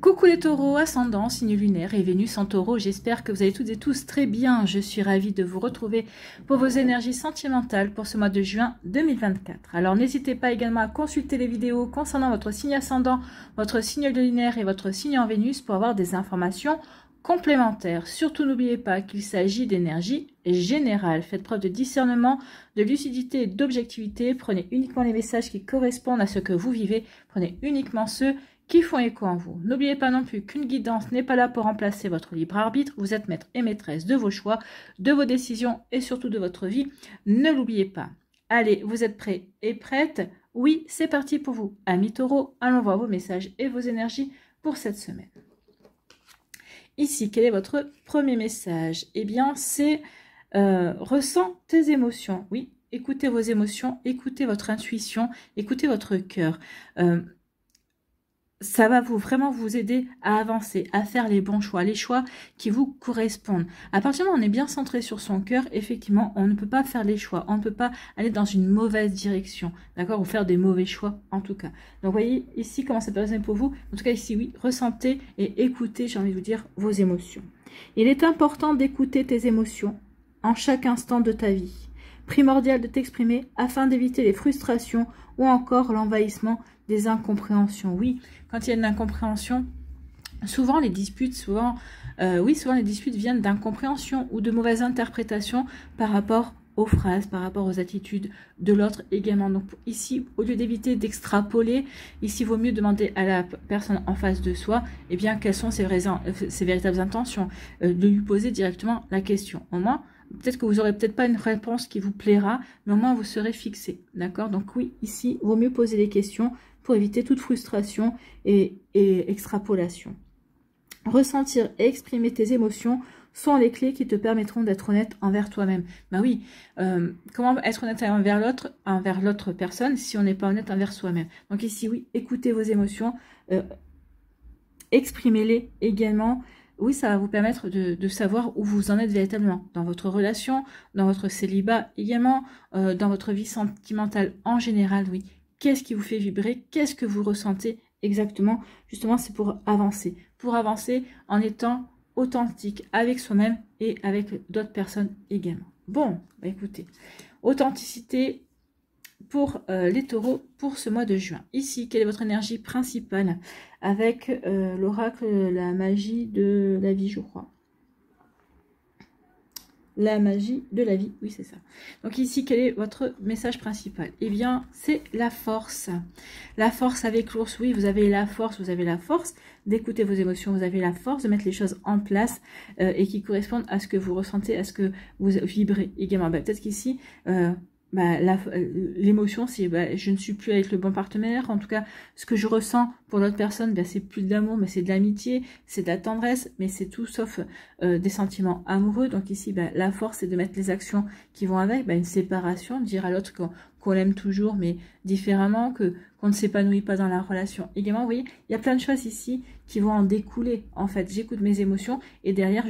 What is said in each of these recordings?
Coucou les taureaux, ascendant, signe lunaire et Vénus en taureau, j'espère que vous allez toutes et tous très bien. Je suis ravie de vous retrouver pour vos énergies sentimentales pour ce mois de juin 2024. Alors n'hésitez pas également à consulter les vidéos concernant votre signe ascendant, votre signe lunaire et votre signe en Vénus pour avoir des informations complémentaires. Surtout n'oubliez pas qu'il s'agit d'énergie générale. Faites preuve de discernement, de lucidité et d'objectivité. Prenez uniquement les messages qui correspondent à ce que vous vivez. Prenez uniquement ceux qui font écho en vous. N'oubliez pas non plus qu'une guidance n'est pas là pour remplacer votre libre arbitre. Vous êtes maître et maîtresse de vos choix, de vos décisions et surtout de votre vie. Ne l'oubliez pas. Allez, vous êtes prêts et prêtes? Oui, c'est parti pour vous. Amis taureaux, allons voir vos messages et vos énergies pour cette semaine. Ici, quel est votre premier message? Eh bien, c'est ressens tes émotions. Oui, écoutez vos émotions, écoutez votre intuition, écoutez votre cœur. Ça va vraiment vous aider à avancer, à faire les bons choix, les choix qui vous correspondent. À partir du moment où on est bien centré sur son cœur, effectivement, on ne peut pas faire les choix, on ne peut pas aller dans une mauvaise direction, d'accord, ou faire des mauvais choix en tout cas. Donc, vous voyez ici comment ça peut résonner pour vous. En tout cas, ici, oui, ressentez et écoutez, j'ai envie de vous dire, vos émotions. Il est important d'écouter tes émotions en chaque instant de ta vie. Primordial de t'exprimer afin d'éviter les frustrations ou encore l'envahissement des incompréhensions. Oui, quand il y a une incompréhension, souvent les disputes, souvent les disputes viennent d'incompréhension ou de mauvaises interprétations par rapport aux phrases, par rapport aux attitudes de l'autre également. Donc ici, au lieu d'éviter d'extrapoler, ici, il vaut mieux demander à la personne en face de soi, eh bien, quelles sont ses véritables intentions, de lui poser directement la question. Au moins, peut-être que vous n'aurez peut-être pas une réponse qui vous plaira, mais au moins vous serez fixé. D'accord? Donc oui, ici, il vaut mieux poser des questions pour éviter toute frustration et extrapolation. Ressentir et exprimer tes émotions sont les clés qui te permettront d'être honnête envers toi-même. Ben oui, comment être honnête envers l'autre personne si on n'est pas honnête envers soi-même? Donc ici, oui, écoutez vos émotions, exprimez-les également. Oui, ça va vous permettre de savoir où vous en êtes véritablement, dans votre relation, dans votre célibat également, dans votre vie sentimentale en général, oui. Qu'est-ce qui vous fait vibrer? Qu'est-ce que vous ressentez exactement? Justement, c'est pour avancer en étant authentique avec soi-même et avec d'autres personnes également. Bon, bah écoutez, authenticité pour les taureaux pour ce mois de juin. Ici, quelle est votre énergie principale avec l'oracle, la magie de la vie, je crois. La magie de la vie, oui c'est ça. Donc ici, quel est votre message principal? Eh bien, c'est la force. La force avec l'ours, oui, vous avez la force d'écouter vos émotions, vous avez la force de mettre les choses en place et qui correspondent à ce que vous ressentez, à ce que vous vibrez également. Bah, peut-être qu'ici, l'émotion, c'est je ne suis plus avec le bon partenaire. En tout cas, ce que je ressens pour l'autre personne, c'est plus de l'amour, mais c'est de l'amitié, c'est de la tendresse, mais c'est tout sauf des sentiments amoureux. Donc ici, la force, c'est de mettre les actions qui vont avec, une séparation, dire à l'autre qu'on l'aime toujours, mais différemment, qu'on ne s'épanouit pas dans la relation. Également, vous voyez, il y a plein de choses ici qui vont en découler. En fait, j'écoute mes émotions et derrière,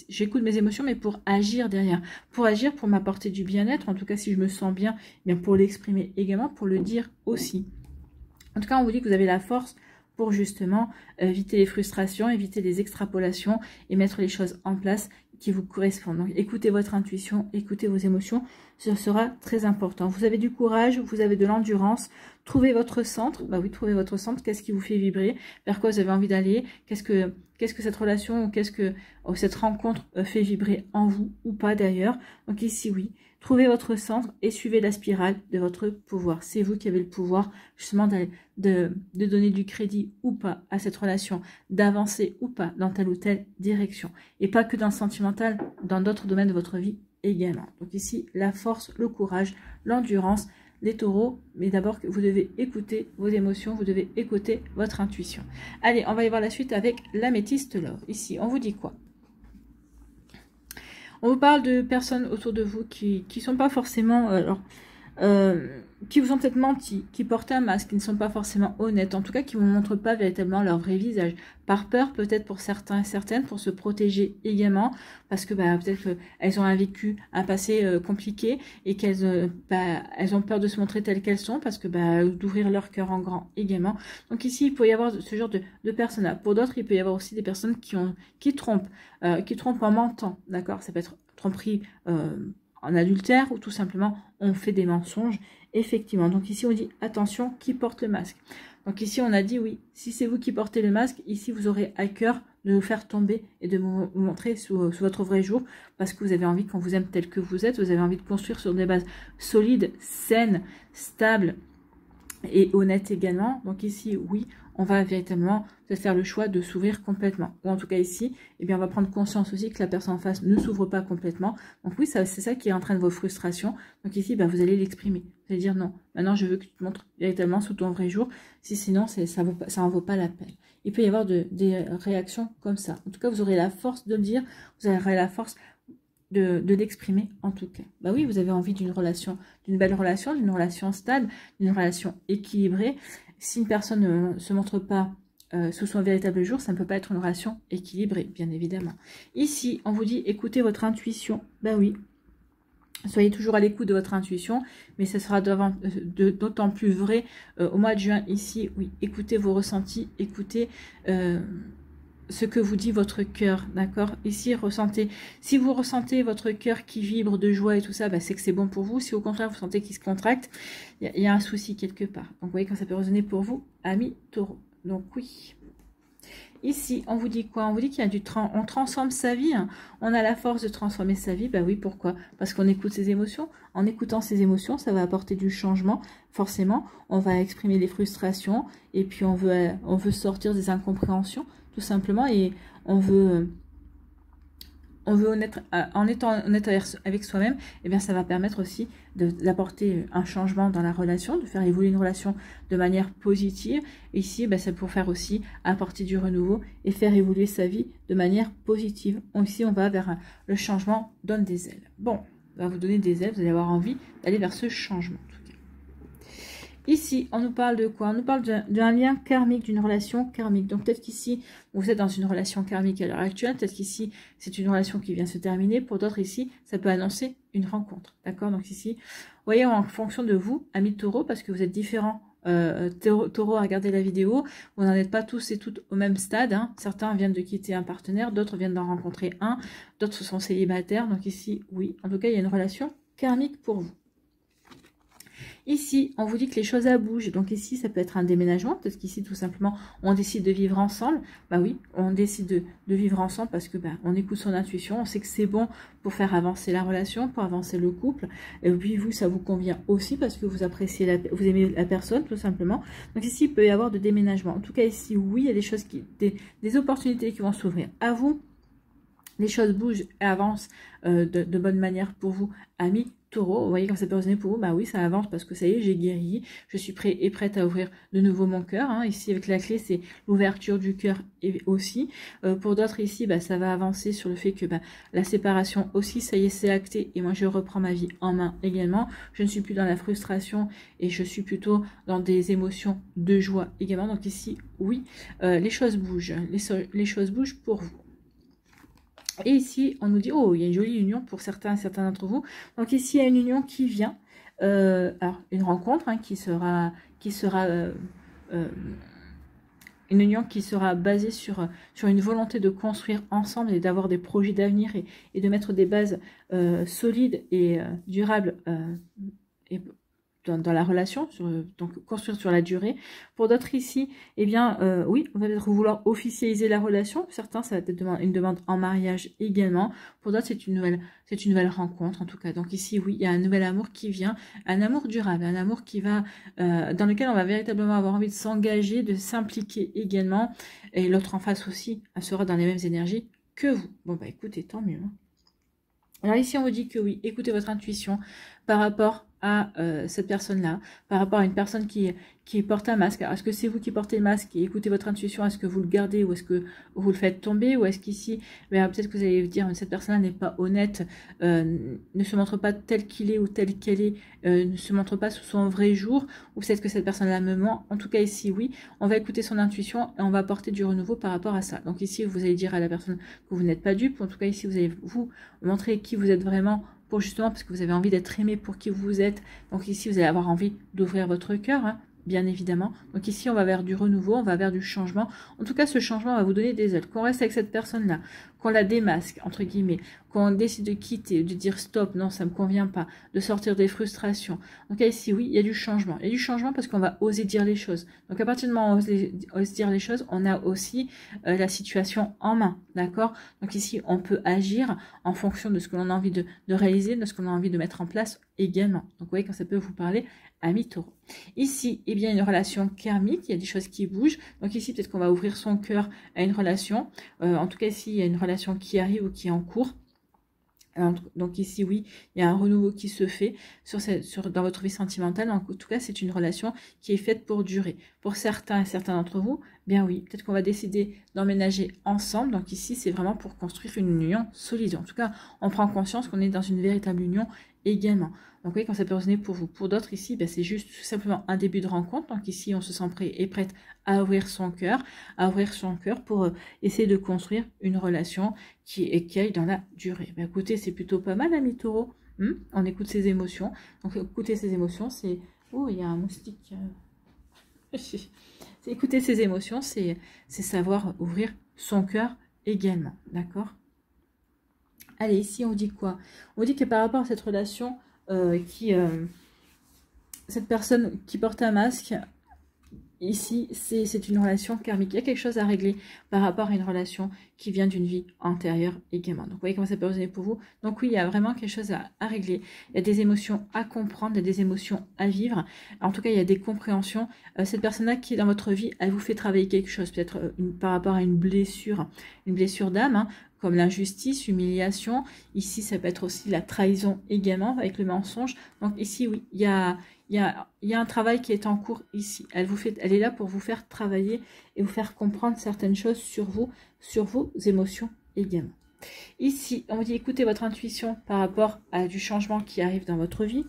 j'écoute mes émotions, mais pour agir derrière. Pour agir, pour m'apporter du bien-être. En tout cas, si je me sens bien, bien pour l'exprimer également, pour le dire aussi. En tout cas, on vous dit que vous avez la force pour justement éviter les frustrations, éviter les extrapolations et mettre les choses en place qui vous correspondent. Donc, écoutez votre intuition, écoutez vos émotions, ce sera très important. Vous avez du courage, vous avez de l'endurance, trouvez votre centre. Bah oui, trouvez votre centre, qu'est-ce qui vous fait vibrer, vers quoi vous avez envie d'aller, qu'est-ce que cette relation ou qu'est-ce que cette rencontre fait vibrer en vous ou pas d'ailleurs. Donc ici, oui, trouvez votre centre et suivez la spirale de votre pouvoir. C'est vous qui avez le pouvoir justement de donner du crédit ou pas à cette relation, d'avancer ou pas dans telle ou telle direction. Et pas que dans le sentimental, dans d'autres domaines de votre vie également. Donc ici, la force, le courage, l'endurance, les taureaux, mais d'abord vous devez écouter vos émotions, vous devez écouter votre intuition. Allez, on va y voir la suite avec l'améthyste love. Ici, on vous dit quoi? On vous parle de personnes autour de vous qui sont pas forcément qui vous ont peut-être menti, qui portent un masque, qui ne sont pas forcément honnêtes, en tout cas qui ne vous montrent pas véritablement leur vrai visage, par peur peut-être pour certains et certaines, pour se protéger également, parce que peut-être qu'elles ont un vécu, un passé compliqué, et qu'elles elles ont peur de se montrer telles qu'elles sont, parce que d'ouvrir leur cœur en grand également. Donc ici, il peut y avoir ce genre de personnes-là. Pour d'autres, il peut y avoir aussi des personnes qui trompent en mentant, d'accord? Ça peut être tromperie en adultère, ou tout simplement on fait des mensonges. Effectivement, donc ici on dit attention, qui porte le masque. Donc ici on a dit oui, si c'est vous qui portez le masque, ici vous aurez à cœur de vous faire tomber et de vous montrer sous votre vrai jour, parce que vous avez envie qu'on vous aime tel que vous êtes, vous avez envie de construire sur des bases solides, saines, stables et honnêtes également. Donc ici oui, on va véritablement faire le choix de s'ouvrir complètement. Ou en tout cas ici, eh bien, on va prendre conscience aussi que la personne en face ne s'ouvre pas complètement. Donc oui, c'est ça qui entraîne vos frustrations. Donc ici, vous allez l'exprimer. Vous allez dire non, maintenant je veux que tu te montres véritablement sous ton vrai jour. Si sinon, ça en vaut pas la peine. Il peut y avoir des réactions comme ça. En tout cas, vous aurez la force de le dire. Vous aurez la force de l'exprimer en tout cas. Oui, vous avez envie d'une relation, d'une belle relation, d'une relation stable, d'une relation équilibrée. Si une personne ne se montre pas sous son véritable jour, ça ne peut pas être une relation équilibrée, bien évidemment. Ici, on vous dit, écoutez votre intuition. Oui, soyez toujours à l'écoute de votre intuition, mais ce sera d'autant plus vrai au mois de juin. Ici, oui, écoutez vos ressentis, écoutez ce que vous dit votre cœur, d'accord? Ici, ressentez. Si vous ressentez votre cœur qui vibre de joie et tout ça, c'est que c'est bon pour vous. Si au contraire, vous sentez qu'il se contracte, il y a un souci quelque part. Donc, vous voyez quand ça peut résonner pour vous, amis taureaux. Donc, oui. Ici, on vous dit quoi? On vous dit qu'il y a on transforme sa vie. Hein. On a la force de transformer sa vie. Oui, pourquoi? Parce qu'on écoute ses émotions. En écoutant ses émotions, ça va apporter du changement. Forcément, on va exprimer les frustrations. Et puis, on veut sortir des incompréhensions, tout simplement. Et on veut en étant honnête avec soi-même, ça va permettre aussi d'apporter un changement dans la relation, de faire évoluer une relation de manière positive. Ici, c'est pour faire aussi apporter du renouveau et faire évoluer sa vie de manière positive. Ici, on va vers le changement, donne des ailes. Bon, on va vous donner des ailes, vous allez avoir envie d'aller vers ce changement. Ici, on nous parle de quoi? On nous parle d'un lien karmique, d'une relation karmique. Donc peut-être qu'ici, vous êtes dans une relation karmique à l'heure actuelle. Peut-être qu'ici, c'est une relation qui vient se terminer. Pour d'autres ici, ça peut annoncer une rencontre. D'accord? Donc ici, vous voyez, en fonction de vous, amis taureaux, parce que vous êtes différents taureaux à regarder la vidéo, vous n'en êtes pas tous et toutes au même stade. Hein. Certains viennent de quitter un partenaire, d'autres viennent d'en rencontrer un, d'autres sont célibataires. Donc ici, oui, en tout cas, il y a une relation karmique pour vous. Ici, on vous dit que les choses bougent. Donc ici, ça peut être un déménagement. Peut-être qu'ici, tout simplement, on décide de vivre ensemble. Oui, on décide de vivre ensemble parce que on écoute son intuition. On sait que c'est bon pour faire avancer la relation, pour avancer le couple. Et puis vous, ça vous convient aussi parce que vous appréciez, vous aimez la personne, tout simplement. Donc ici, il peut y avoir de déménagement. En tout cas, ici, oui, il y a des choses des opportunités qui vont s'ouvrir à vous. Les choses bougent et avancent de bonne manière pour vous, amis taureaux. Vous voyez quand ça peut résonner pour vous, oui, ça avance parce que ça y est, j'ai guéri, je suis prêt et prête à ouvrir de nouveau mon cœur. Hein. Ici, avec la clé, c'est l'ouverture du cœur et aussi. Pour d'autres ici, ça va avancer sur le fait que la séparation aussi, ça y est, c'est acté et moi, je reprends ma vie en main également. Je ne suis plus dans la frustration et je suis plutôt dans des émotions de joie également. Donc ici, oui, les choses bougent. Les choses bougent pour vous. Et ici, on nous dit, oh, il y a une jolie union pour certains d'entre vous. Donc ici, il y a une union qui vient. Alors, une rencontre qui sera une union qui sera basée sur une volonté de construire ensemble et d'avoir des projets d'avenir et de mettre des bases solides et durables dans la relation, donc construire sur la durée. Pour d'autres ici, oui, on va peut-être vouloir officialiser la relation. Certains, ça va être une demande en mariage également. Pour d'autres, c'est une nouvelle rencontre en tout cas. Donc ici, oui, il y a un nouvel amour qui vient, un amour durable, un amour qui va, dans lequel on va véritablement avoir envie de s'engager, de s'impliquer également. Et l'autre en face aussi, elle sera dans les mêmes énergies que vous. Bon, écoutez, tant mieux. Hein. Alors ici, on vous dit que oui, écoutez votre intuition par rapport à cette personne-là, par rapport à une personne qui porte un masque. Est-ce que c'est vous qui portez le masque et écoutez votre intuition? Est-ce que vous le gardez ou est-ce que vous le faites tomber? Ou est-ce qu'ici, ben, peut-être que vous allez vous dire, cette personne-là n'est pas honnête, ne se montre pas tel qu'il est ou telle qu'elle est, ne se montre pas sous son vrai jour, ou peut-être que cette personne-là me ment. En tout cas, ici, oui, on va écouter son intuition et on va apporter du renouveau par rapport à ça. Donc ici, vous allez dire à la personne que vous n'êtes pas dupe. En tout cas, ici, vous allez vous montrer qui vous êtes vraiment, pour justement, parce que vous avez envie d'être aimé pour qui vous êtes. Donc ici, vous allez avoir envie d'ouvrir votre cœur, hein, bien évidemment. Donc ici, on va vers du renouveau, on va vers du changement. En tout cas, ce changement va vous donner des ailes. Qu'on reste avec cette personne-là, qu'on la démasque, entre guillemets, qu'on décide de quitter, de dire stop, non, ça me convient pas, de sortir des frustrations. Donc ici, oui, il y a du changement. Il y a du changement parce qu'on va oser dire les choses. Donc à partir du moment où on ose dire les choses, on a aussi la situation en main, d'accord? Donc ici, on peut agir en fonction de ce que l'on a envie de réaliser, de ce qu'on a envie de mettre en place également. Donc vous voyez quand ça peut vous parler, amis taureau. Ici, eh bien, une relation karmique, il y a des choses qui bougent. Donc ici, peut-être qu'on va ouvrir son cœur à une relation. En tout cas, ici, il y a une relation qui arrive ou qui est en cours. Donc ici, oui, il y a un renouveau qui se fait dans votre vie sentimentale. En tout cas, c'est une relation qui est faite pour durer. Pour certains et certains d'entre vous, bien oui, peut-être qu'on va décider d'emménager ensemble. Donc ici, c'est vraiment pour construire une union solide. En tout cas, on prend conscience qu'on est dans une véritable union également. Donc oui, quand ça peut résonner pour vous. Pour d'autres ici, ben, c'est juste tout simplement un début de rencontre. Donc ici, on se sent prêt et prête à ouvrir son cœur pour essayer de construire une relation qui aille dans la durée. Ben, écoutez, c'est plutôt pas mal, ami taureau. On écoute ses émotions. Donc écouter ses émotions, c'est... Oh, il y a un moustique. Écouter ses émotions, c'est savoir ouvrir son cœur également. D'accord? Allez, ici, on dit quoi? On dit que par rapport à cette relation cette personne qui porte un masque, ici, c'est une relation karmique. Il y a quelque chose à régler par rapport à une relation qui vient d'une vie antérieure également. Donc, vous voyez comment ça peut résonner pour vous. Donc, oui, il y a vraiment quelque chose à régler. Il y a des émotions à comprendre, il y a des émotions à vivre. En tout cas, il y a des compréhensions. Cette personne-là qui est dans votre vie, elle vous fait travailler quelque chose, peut-être par rapport à une blessure d'âme, hein, comme l'injustice, l'humiliation. Ici, ça peut être aussi la trahison également, avec le mensonge. Donc, ici, oui, il y a un travail qui est en cours ici. Elle est là pour vous faire travailler et vous faire comprendre certaines choses sur vous, sur vos émotions également. Ici, on vous dit écoutez votre intuition par rapport à du changement qui arrive dans votre vie.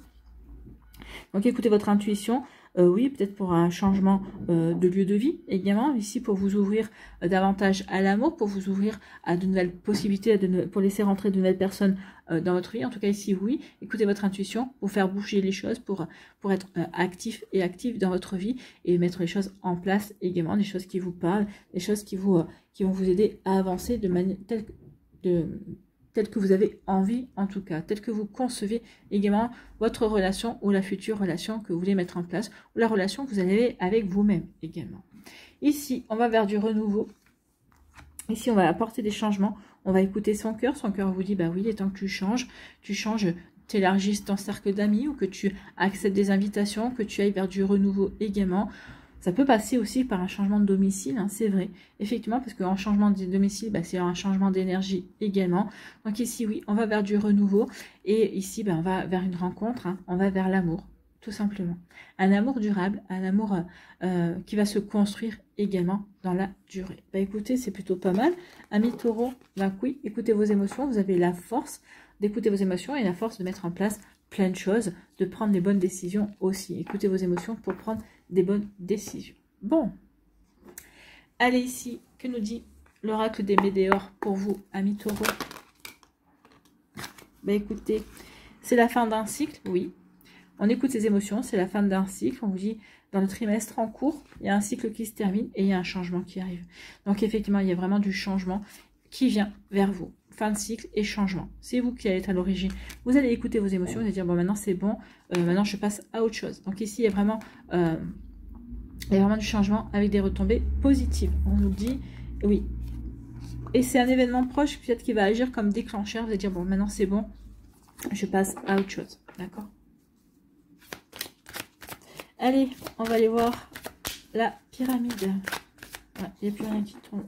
Donc écoutez votre intuition. Oui, peut-être pour un changement de lieu de vie également, ici pour vous ouvrir davantage à l'amour, pour vous ouvrir à de nouvelles possibilités, pour laisser rentrer de nouvelles personnes dans votre vie. En tout cas ici, oui, écoutez votre intuition pour faire bouger les choses, pour être actif et active dans votre vie et mettre les choses en place également, des choses qui vous parlent, des choses qui vont vous aider à avancer de manière telle que vous avez envie, en tout cas, telle que vous concevez également votre relation ou la future relation que vous voulez mettre en place, ou la relation que vous avez avec vous-même également. Ici, on va vers du renouveau. Ici, on va apporter des changements. On va écouter son cœur. Son cœur vous dit, bah oui, il est temps que tu changes, tu élargisses ton cercle d'amis ou que tu acceptes des invitations, que tu ailles vers du renouveau également. Ça peut passer aussi par un changement de domicile, hein, c'est vrai. Effectivement, parce qu'en changement de domicile, bah, c'est un changement d'énergie également. Donc ici, oui, on va vers du renouveau. Et ici, bah, on va vers une rencontre, hein, on va vers l'amour, tout simplement. Un amour durable, un amour qui va se construire également dans la durée. Bah, écoutez, c'est plutôt pas mal. Amis taureau, bah, oui, écoutez vos émotions. Vous avez la force d'écouter vos émotions et la force de mettre en place plein de choses, de prendre les bonnes décisions aussi. Écoutez vos émotions pour prendre des bonnes décisions. Bon, allez ici, que nous dit l'oracle des Médéors pour vous, amis taureaux? Ben écoutez, c'est la fin d'un cycle, oui. On écoute ses émotions, c'est la fin d'un cycle. On vous dit, dans le trimestre en cours, il y a un cycle qui se termine et il y a un changement qui arrive. Donc effectivement, il y a vraiment du changement qui vient vers vous. Fin de cycle et changement. C'est vous qui êtes à l'origine. Vous allez écouter vos émotions, vous allez dire, bon, maintenant c'est bon, maintenant je passe à autre chose. Donc ici, il y a vraiment du changement avec des retombées positives. On nous dit, oui. Et c'est un événement proche, peut-être qui va agir comme déclencheur. Vous allez dire, bon, maintenant c'est bon, je passe à autre chose. D'accord? Allez, on va aller voir la pyramide. Ouais, il n'y a plus rien qui tombe.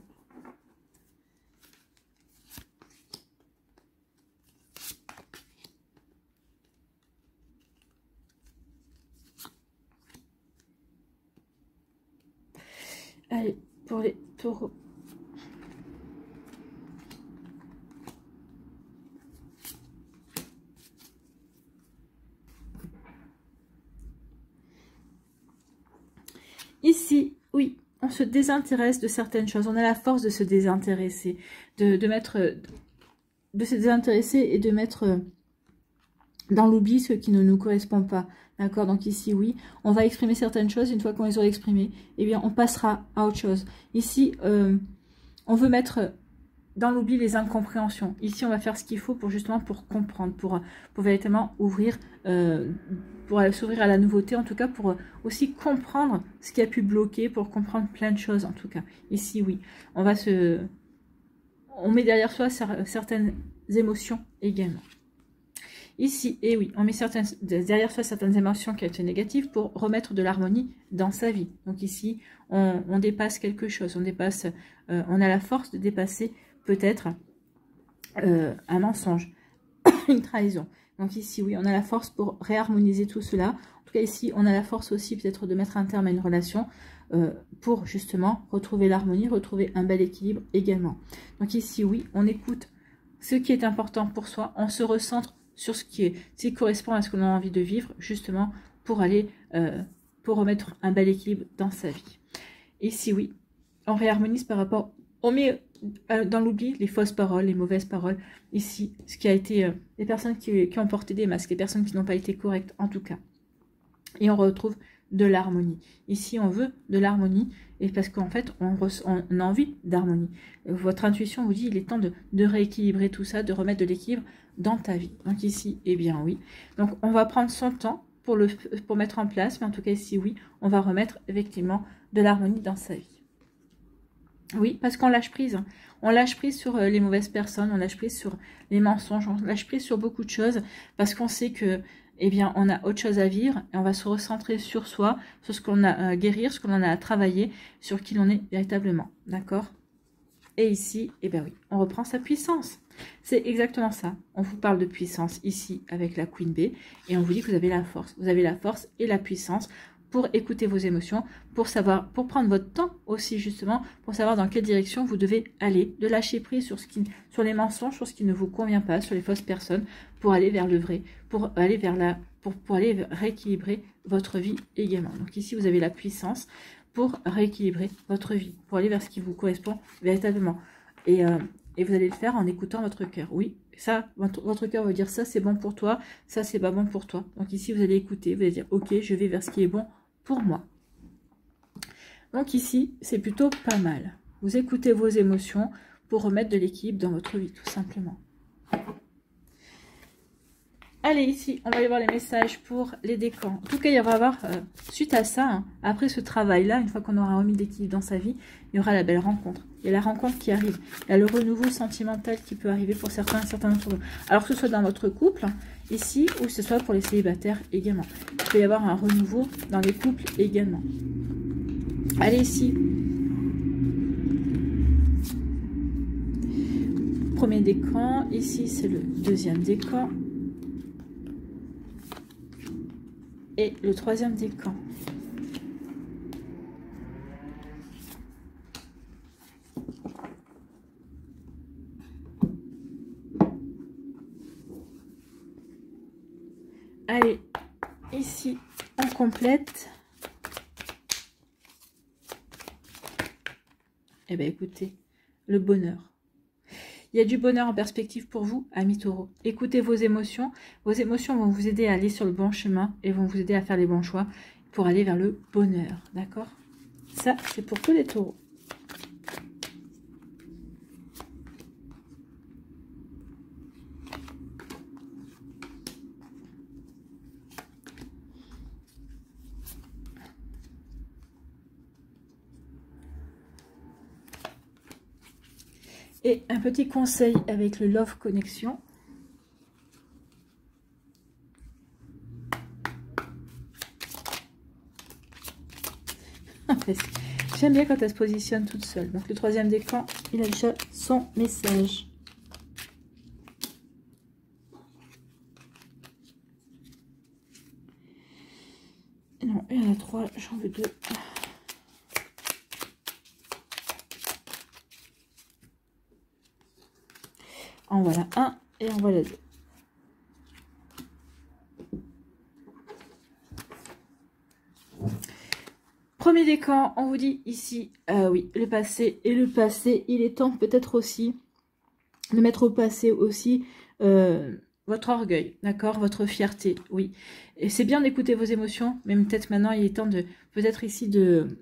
Taureau. Ici, oui, on se désintéresse de certaines choses. On a la force de se désintéresser, de se désintéresser et de mettre dans l'oubli ce qui ne nous correspond pas. D'accord? Donc ici, oui, on va exprimer certaines choses. Une fois qu'on les aura exprimées, eh bien, on passera à autre chose. Ici, on veut mettre dans l'oubli les incompréhensions. Ici, on va faire ce qu'il faut pour justement pour comprendre, pour véritablement ouvrir, pour s'ouvrir à la nouveauté, en tout cas pour aussi comprendre ce qui a pu bloquer, pour comprendre plein de choses en tout cas. Ici, oui, on met derrière soi certaines émotions également. Ici, et oui, on met derrière soi certaines émotions qui étaient négatives pour remettre de l'harmonie dans sa vie. Donc ici, on dépasse quelque chose, on a la force de dépasser peut-être un mensonge, une trahison. Donc ici, oui, on a la force pour réharmoniser tout cela. En tout cas, ici, on a la force aussi peut-être de mettre un terme à une relation pour justement retrouver l'harmonie, retrouver un bel équilibre également. Donc ici, oui, on écoute ce qui est important pour soi, on se recentre sur ce qui correspond à ce que l'on a envie de vivre, justement pour aller, pour remettre un bel équilibre dans sa vie. Ici, oui, on réharmonise par rapport, on met dans l'oubli les fausses paroles, les mauvaises paroles. Ici, ce qui a été, les personnes qui ont porté des masques, les personnes qui n'ont pas été correctes en tout cas. Et on retrouve de l'harmonie. Ici, on veut de l'harmonie, et parce qu'en fait, on a envie d'harmonie. Votre intuition vous dit, il est temps de rééquilibrer tout ça, de remettre de l'équilibre dans ta vie. Donc ici, eh bien oui. Donc on va prendre son temps pour mettre en place, mais en tout cas ici, oui, on va remettre effectivement de l'harmonie dans sa vie. Oui, parce qu'on lâche prise. On lâche prise sur les mauvaises personnes, on lâche prise sur les mensonges, on lâche prise sur beaucoup de choses, parce qu'on sait que, eh bien, on a autre chose à vivre, et on va se recentrer sur soi, sur ce qu'on a à guérir, ce qu'on en a à travailler, sur qui l'on est véritablement. D'accord? Et ici, eh bien oui, on reprend sa puissance. C'est exactement ça. On vous parle de puissance ici avec la Queen B, et on vous dit que vous avez la force. Vous avez la force et la puissance pour écouter vos émotions, pour prendre votre temps aussi justement, pour savoir dans quelle direction vous devez aller, de lâcher prise sur les mensonges, sur ce qui ne vous convient pas, sur les fausses personnes, pour aller vers le vrai, pour aller rééquilibrer votre vie également. Donc ici, vous avez la puissance pour rééquilibrer votre vie, pour aller vers ce qui vous correspond véritablement. Et vous allez le faire en écoutant votre cœur. Oui, ça, votre cœur va dire ça, c'est bon pour toi, ça, c'est pas bon pour toi. Donc ici, vous allez écouter, vous allez dire, ok, je vais vers ce qui est bon pour moi. Donc ici, c'est plutôt pas mal. Vous écoutez vos émotions pour remettre de l'équilibre dans votre vie, tout simplement. Allez, ici, on va y voir les messages pour les décans. En tout cas, il va y avoir, suite à ça, hein, après ce travail-là, une fois qu'on aura remis l'équilibre dans sa vie, il y aura la belle rencontre. Il y a la rencontre qui arrive. Il y a le renouveau sentimental qui peut arriver pour certains d'entre vous. Alors que ce soit dans votre couple, ici, ou que ce soit pour les célibataires également. Il peut y avoir un renouveau dans les couples également. Allez, ici. Premier décan. Ici, c'est le deuxième décan. Et le troisième décan. Allez, ici, on complète. Eh bien, écoutez, le bonheur. Il y a du bonheur en perspective pour vous, amis taureaux. Écoutez vos émotions. Vos émotions vont vous aider à aller sur le bon chemin et vont vous aider à faire les bons choix pour aller vers le bonheur. D'accord? Ça, c'est pour tous les taureaux. Et un petit conseil avec le Love Connection. J'aime bien quand elle se positionne toute seule. Donc le troisième décan, il a déjà son message. Non, il y en a trois, j'en veux deux. En voilà un et en voilà deux. Premier décan, on vous dit ici, oui, le passé. Et le passé, il est temps peut-être aussi de mettre au passé aussi votre orgueil, d'accord, votre fierté, oui. Et c'est bien d'écouter vos émotions, mais peut-être maintenant il est temps de, peut-être ici de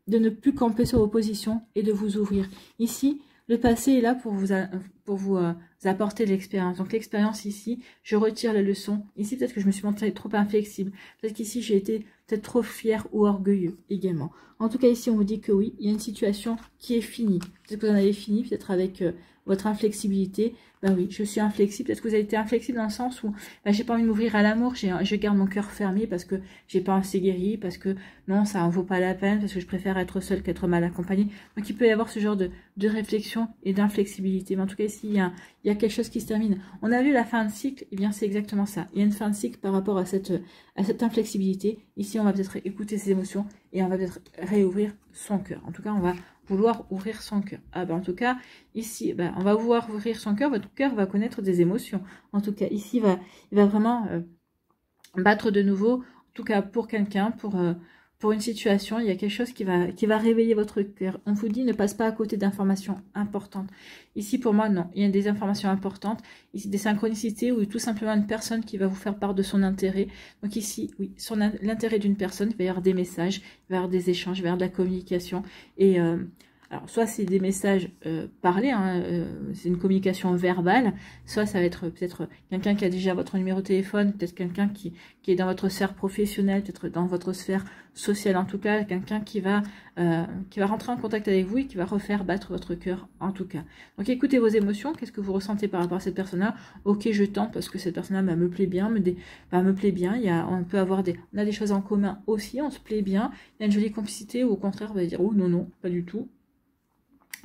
ne plus camper sur vos positions et de vous ouvrir. Ici, le passé est là pour vous apporter de l'expérience. Donc l'expérience ici, je retire la leçon. Ici, peut-être que je me suis montrée trop inflexible. Peut-être qu'ici, j'ai été peut-être trop fier ou orgueilleux également. En tout cas, ici, on vous dit que oui, il y a une situation qui est finie. Peut-être que vous en avez fini, peut-être avec votre inflexibilité. Ben oui, je suis inflexible. Peut-être que vous avez été inflexible dans le sens où ben, j'ai pas envie de m'ouvrir à l'amour. Je garde mon cœur fermé parce que j'ai pas assez guéri, parce que non, ça en vaut pas la peine, parce que je préfère être seule qu'être mal accompagnée. Donc il peut y avoir ce genre de réflexion et d'inflexibilité. Mais en tout cas, ici, il y a quelque chose qui se termine. On a vu la fin de cycle, et bien c'est exactement ça. Il y a une fin de cycle par rapport à cette inflexibilité. Ici, on va peut-être écouter ses émotions et on va peut-être réouvrir son cœur. En tout cas, on va vouloir ouvrir son cœur. Ah ben en tout cas, ici, ben, on va vouloir ouvrir son cœur. Votre cœur va connaître des émotions. En tout cas, ici, il va vraiment battre de nouveau. En tout cas, pour quelqu'un, pour une situation, il y a quelque chose qui va réveiller votre cœur. On vous dit, ne passe pas à côté d'informations importantes. Ici, pour moi, non. Il y a des informations importantes. Ici, des synchronicités ou tout simplement une personne qui va vous faire part de son intérêt. Donc ici, oui, l'intérêt d'une personne, il va y avoir des messages, il va y avoir des échanges, il va y avoir de la communication. Et alors, soit c'est des messages parlés, hein, c'est une communication verbale, soit ça va être peut-être quelqu'un qui a déjà votre numéro de téléphone, peut-être quelqu'un qui est dans votre sphère professionnelle, peut-être dans votre sphère sociale en tout cas, quelqu'un qui va rentrer en contact avec vous et qui va refaire battre votre cœur en tout cas. Donc écoutez vos émotions, qu'est-ce que vous ressentez par rapport à cette personne-là? Ok, je tente parce que cette personne-là me plaît bien, me plaît bien, on peut avoir on a des choses en commun aussi, on se plaît bien, il y a une jolie complicité ou au contraire on va dire oh non, non, pas du tout.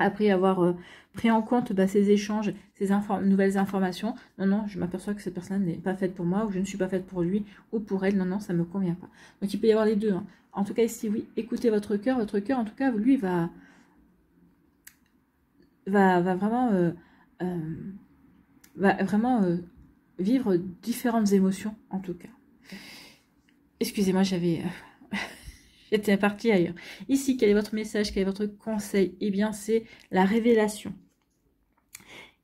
Après avoir pris en compte ces échanges, ces nouvelles informations, non, non, je m'aperçois que cette personne n'est pas faite pour moi, ou je ne suis pas faite pour lui, ou pour elle, non, non, ça ne me convient pas. Donc il peut y avoir les deux. Hein. En tout cas, ici, oui, écoutez votre cœur, en tout cas, lui, va vraiment vivre différentes émotions, en tout cas. Excusez-moi, j'étais partie ailleurs. Ici, quel est votre message, quel est votre conseil? Eh bien, c'est la révélation.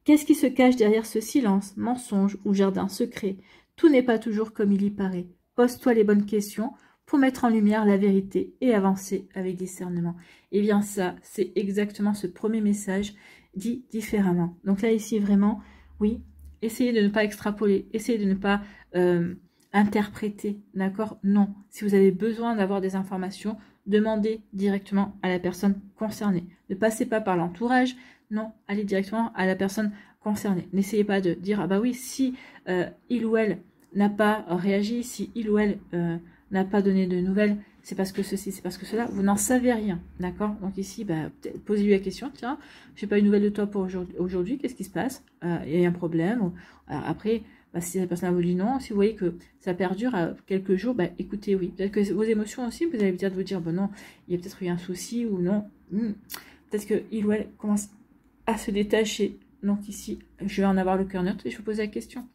Qu'est-ce qui se cache derrière ce silence, mensonge ou jardin secret? Tout n'est pas toujours comme il y paraît. Pose-toi les bonnes questions pour mettre en lumière la vérité et avancer avec discernement. Eh bien, ça, c'est exactement ce premier message dit différemment. Donc là, ici, vraiment, oui, essayez de ne pas extrapoler, essayez de ne pas interpréter, d'accord? Non. Si vous avez besoin d'avoir des informations, demandez directement à la personne concernée. Ne passez pas par l'entourage, non, allez directement à la personne concernée. N'essayez pas de dire, ah bah oui, si il ou elle n'a pas réagi, si il ou elle n'a pas donné de nouvelles, c'est parce que ceci, c'est parce que cela, vous n'en savez rien, d'accord? Donc ici, bah, posez-lui la question, tiens, j'ai pas eu de nouvelles de toi pour aujourd'hui, qu'est-ce qui se passe? Il y a un problème? Alors après, bah, si la personne vous dit non, si vous voyez que ça perdure à quelques jours, bah, écoutez, oui. Peut-être que vos émotions aussi, vous allez peut-être vous dire, bon non, il y a peut-être eu un souci ou non. Peut-être qu'il ou elle commence à se détacher. Donc ici, je vais en avoir le cœur neutre et je vous pose la question.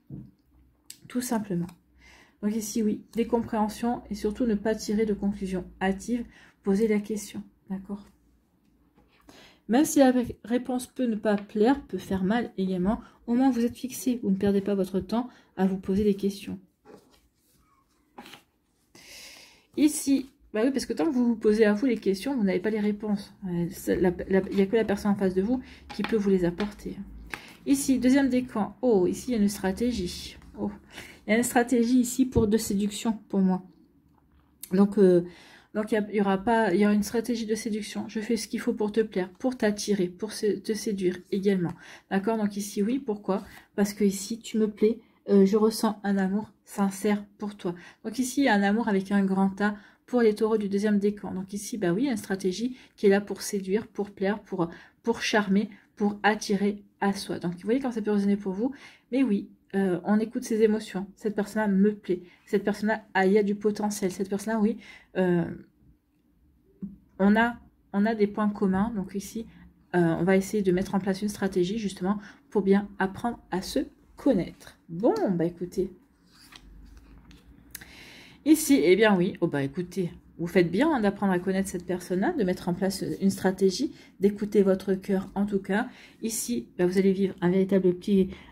Tout simplement. Donc ici, oui, des compréhensions et surtout ne pas tirer de conclusions hâtives. Posez la question, d'accord? Même si la réponse peut ne pas plaire, peut faire mal également, au moins vous êtes fixé. Vous ne perdez pas votre temps à vous poser des questions. Ici, bah oui, parce que tant que vous vous posez à vous les questions, vous n'avez pas les réponses. Il n'y a que la personne en face de vous qui peut vous les apporter. Ici, deuxième décan. Oh, ici, il y a une stratégie. Oh, il y a une stratégie ici de séduction pour moi. Donc il y aura une stratégie de séduction. Je fais ce qu'il faut pour te plaire, pour t'attirer, pour te séduire également. D'accord? Donc ici, oui, pourquoi? Parce que ici, tu me plais, je ressens un amour sincère pour toi. Donc ici, il y a un amour avec un grand A pour les taureaux du deuxième décan. Donc ici, bah oui, il y a une stratégie qui est là pour séduire, pour plaire, pour charmer, pour attirer à soi. Donc vous voyez quand ça peut résonner pour vous. Mais oui, on écoute ses émotions. Cette personne-là me plaît. Cette personne-là, il y a du potentiel. Cette personne-là, oui, on a des points communs. Donc ici, on va essayer de mettre en place une stratégie justement pour bien apprendre à se connaître. Bon, bah écoutez. Ici, eh bien oui, oh bah écoutez, vous faites bien d'apprendre à connaître cette personne-là, de mettre en place une stratégie, d'écouter votre cœur en tout cas. Ici, bah, vous allez vivre un véritable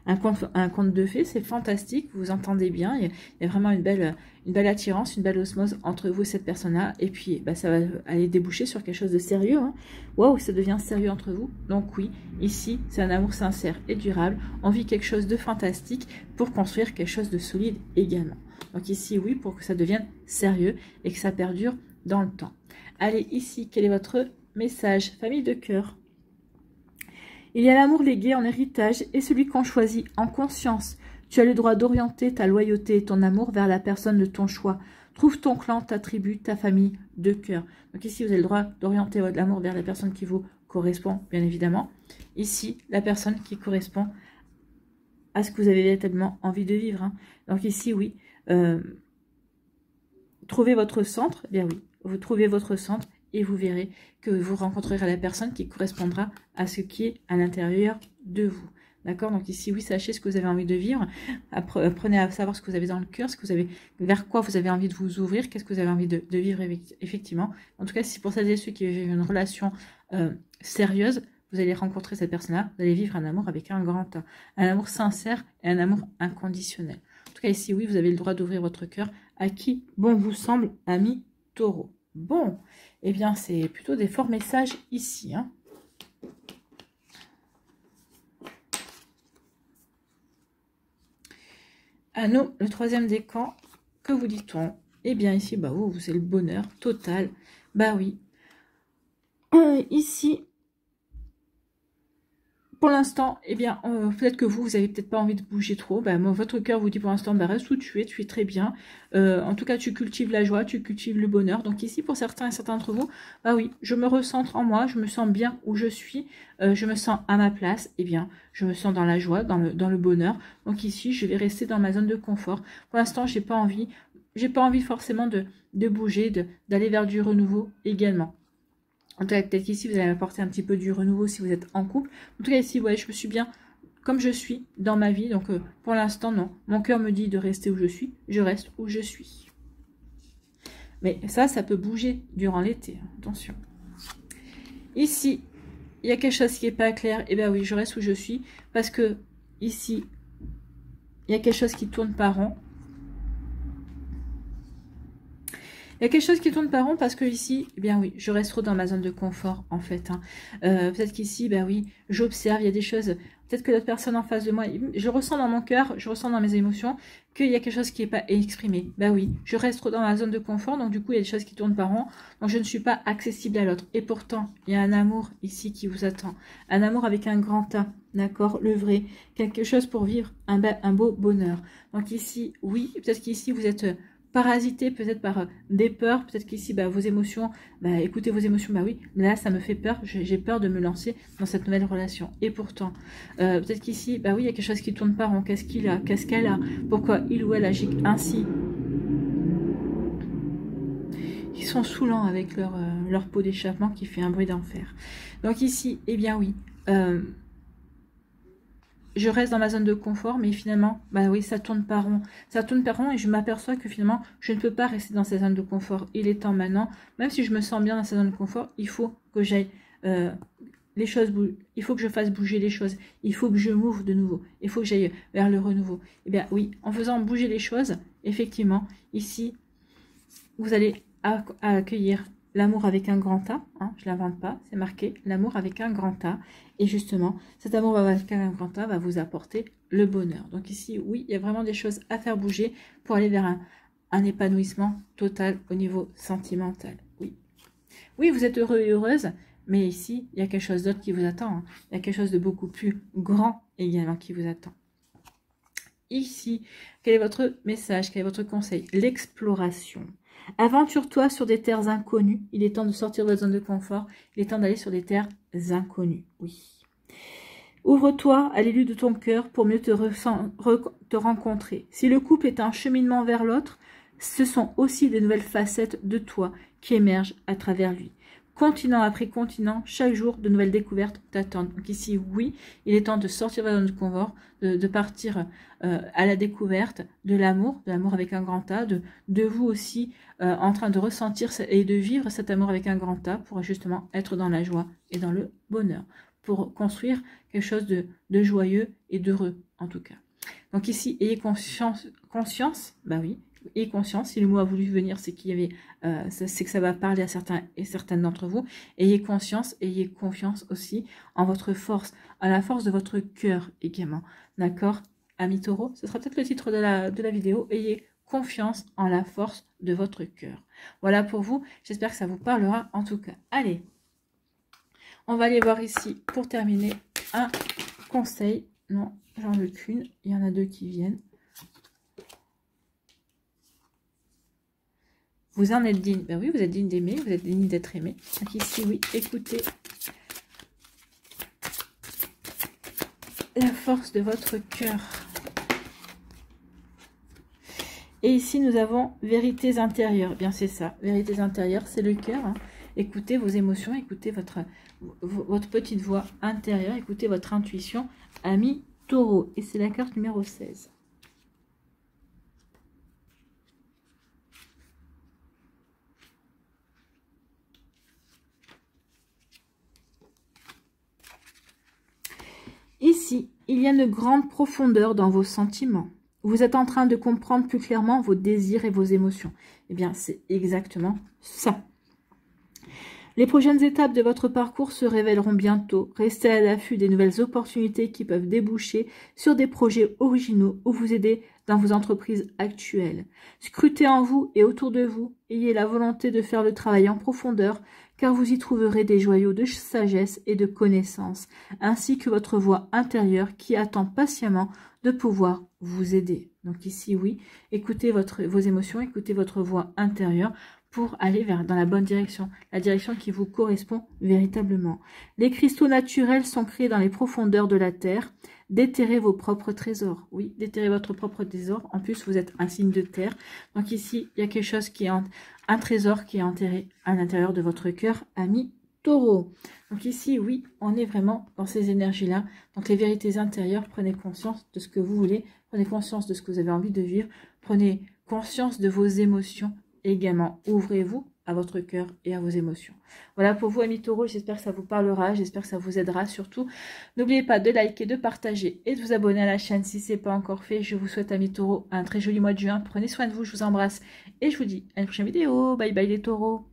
un conte de fées, c'est fantastique, vous vous entendez bien, il y a vraiment une belle attirance, une belle osmose entre vous et cette personne-là. Et puis, bah, ça va aller déboucher sur quelque chose de sérieux. Hein. Waouh, ça devient sérieux entre vous. Donc oui, ici, c'est un amour sincère et durable. On vit quelque chose de fantastique pour construire quelque chose de solide également. Donc ici, oui, pour que ça devienne sérieux et que ça perdure dans le temps. Allez, ici, quel est votre message? Famille de cœur. Il y a l'amour légué en héritage et celui qu'on choisit en conscience. Tu as le droit d'orienter ta loyauté et ton amour vers la personne de ton choix. Trouve ton clan, ta tribu, ta famille de cœur. Donc ici, vous avez le droit d'orienter votre amour vers la personne qui vous correspond, bien évidemment. Ici, la personne qui correspond à ce que vous avez véritablement envie de vivre. Hein. Donc ici, oui. Trouvez votre centre, bien oui, vous trouvez votre centre et vous verrez que vous rencontrerez la personne qui correspondra à ce qui est à l'intérieur de vous. D'accord? Donc ici, oui, sachez ce que vous avez envie de vivre. Apprenez à savoir ce que vous avez dans le cœur, vers quoi vous avez envie de vous ouvrir, qu'est-ce que vous avez envie de vivre effectivement. En tout cas, si pour celles et ceux qui vivent une relation sérieuse, vous allez rencontrer cette personne-là, vous allez vivre un amour avec un grand A, un amour sincère et un amour inconditionnel. En tout cas, ici, oui, vous avez le droit d'ouvrir votre cœur à qui bon vous semble, ami taureau. Bon, eh bien, c'est plutôt des forts messages ici. Hein. À nous, le troisième décan, que vous dit-on? Eh bien, ici, bah, vous, c'est le bonheur total. Bah oui. Ici, pour l'instant, eh bien, peut-être que vous avez peut-être pas envie de bouger trop. Ben, votre cœur vous dit pour l'instant, bah, reste où tu es très bien. En tout cas, tu cultives la joie, tu cultives le bonheur. Donc ici, pour certains et certains d'entre vous, bah oui, je me recentre en moi, je me sens bien où je suis, je me sens à ma place. Eh bien, je me sens dans la joie, dans le bonheur. Donc ici, je vais rester dans ma zone de confort. Pour l'instant, j'ai pas envie forcément de bouger, d'aller vers du renouveau également. En tout cas, peut-être qu'ici, vous allez apporter un petit peu du renouveau si vous êtes en couple. En tout cas, ici, ouais, je me suis bien comme je suis dans ma vie. Donc, pour l'instant, non. Mon cœur me dit de rester où je suis. Je reste où je suis. Mais ça peut bouger durant l'été. Attention. Ici, il y a quelque chose qui n'est pas clair. Eh bien oui, je reste où je suis. Parce que ici, il y a quelque chose qui tourne pas rond. Il y a quelque chose qui tourne pas rond parce que ici, eh bien oui, je reste trop dans ma zone de confort en fait. Hein. Peut-être qu'ici, ben oui, j'observe, il y a des choses, peut-être que l'autre personne en face de moi, je ressens dans mon cœur, je ressens dans mes émotions qu'il y a quelque chose qui n'est pas exprimé. Ben oui, je reste trop dans ma zone de confort, donc du coup, il y a des choses qui tournent pas rond, donc je ne suis pas accessible à l'autre. Et pourtant, il y a un amour ici qui vous attend. Un amour avec un grand A, d'accord, le vrai. Quelque chose pour vivre un beau bonheur. Donc ici, oui, peut-être qu'ici, vous êtes parasité peut-être par des peurs, peut-être qu'ici vos émotions, écoutez vos émotions, oui, mais là ça me fait peur, j'ai peur de me lancer dans cette nouvelle relation. Et pourtant, peut-être qu'ici, oui, il y a quelque chose qui tourne pas rond, qu'est-ce qu'il a, qu'est-ce qu'elle a, pourquoi il ou elle agit ainsi. Ils sont saoulants avec leur peau d'échappement qui fait un bruit d'enfer. Donc ici, eh bien oui, je reste dans ma zone de confort, mais finalement, oui, ça tourne pas rond. Ça tourne pas rond et je m'aperçois que finalement, je ne peux pas rester dans cette zone de confort. Il est temps maintenant, même si je me sens bien dans cette zone de confort, il faut que j'aille, les choses bougent. Il faut que je fasse bouger les choses. Il faut que je m'ouvre de nouveau. Il faut que j'aille vers le renouveau. Eh bien oui, en faisant bouger les choses, effectivement, ici, vous allez accueillir l'amour avec un grand A, hein, je ne l'invente pas, c'est marqué, l'amour avec un grand A. Et justement, cet amour avec un grand A va vous apporter le bonheur. Donc ici, oui, il y a vraiment des choses à faire bouger pour aller vers un épanouissement total au niveau sentimental. Oui, oui, vous êtes heureux et heureuse, mais ici, il y a quelque chose d'autre qui vous attend. Hein. Il y a quelque chose de beaucoup plus grand également qui vous attend. Ici, quel est votre message, quel est votre conseil? L'exploration. Aventure-toi sur des terres inconnues. Il est temps de sortir de votre zone de confort. Il est temps d'aller sur des terres inconnues. Oui. Ouvre-toi à l'élu de ton cœur pour mieux te rencontrer. Si le couple est un cheminement vers l'autre, ce sont aussi des nouvelles facettes de toi qui émergent à travers lui. continent après continent, chaque jour, de nouvelles découvertes t'attendent. Donc ici, oui, il est temps de sortir de votre zone de confort, de partir à la découverte de l'amour avec un grand A, de vous aussi en train de ressentir et de vivre cet amour avec un grand A pour justement être dans la joie et dans le bonheur, pour construire quelque chose de joyeux et d'heureux en tout cas. Donc ici, ayez conscience, bah oui, ayez conscience, si le mot a voulu venir, c'est qu'il y avait, c'est que ça va parler à certains et certaines d'entre vous. Ayez conscience, ayez confiance aussi en votre force, à la force de votre cœur également, d'accord, amis taureaux, ce sera peut-être le titre de la vidéo, ayez confiance en la force de votre cœur. Voilà pour vous, j'espère que ça vous parlera en tout cas. Allez, on va aller voir ici, pour terminer, un conseil. Non, j'en veux qu'une, il y en a deux qui viennent. Vous en êtes digne. Ben oui, vous êtes digne d'aimer, vous êtes digne d'être aimé. Donc ici, oui, écoutez la force de votre cœur. Et ici, nous avons vérités intérieures. Bien, c'est ça. Vérités intérieures, c'est le cœur. Hein. Écoutez vos émotions, écoutez votre petite voix intérieure, écoutez votre intuition, ami taureau. Et c'est la carte numéro 16. Ici, il y a une grande profondeur dans vos sentiments. Vous êtes en train de comprendre plus clairement vos désirs et vos émotions. Eh bien, c'est exactement ça. Les prochaines étapes de votre parcours se révéleront bientôt. Restez à l'affût des nouvelles opportunités qui peuvent déboucher sur des projets originaux ou vous aider dans vos entreprises actuelles. Scrutez en vous et autour de vous. Ayez la volonté de faire le travail en profondeur, car vous y trouverez des joyaux de sagesse et de connaissance, ainsi que votre voix intérieure qui attend patiemment de pouvoir vous aider. Donc ici, oui, écoutez vos émotions, écoutez votre voix intérieure pour aller dans la bonne direction, la direction qui vous correspond véritablement. Les cristaux naturels sont créés dans les profondeurs de la terre. Déterrez vos propres trésors. Oui, déterrez votre propre trésor. En plus, vous êtes un signe de terre. Donc ici, il y a quelque chose qui est un trésor qui est enterré à l'intérieur de votre cœur, ami taureau. Donc ici, oui, on est vraiment dans ces énergies-là. Donc les vérités intérieures, prenez conscience de ce que vous voulez, prenez conscience de ce que vous avez envie de vivre, prenez conscience de vos émotions également. Ouvrez-vous à votre cœur et à vos émotions. Voilà pour vous, amis taureaux, j'espère que ça vous parlera, j'espère que ça vous aidera surtout. N'oubliez pas de liker, de partager et de vous abonner à la chaîne si ce n'est pas encore fait. Je vous souhaite, amis taureaux, un très joli mois de juin. Prenez soin de vous, je vous embrasse et je vous dis à une prochaine vidéo. Bye bye les taureaux.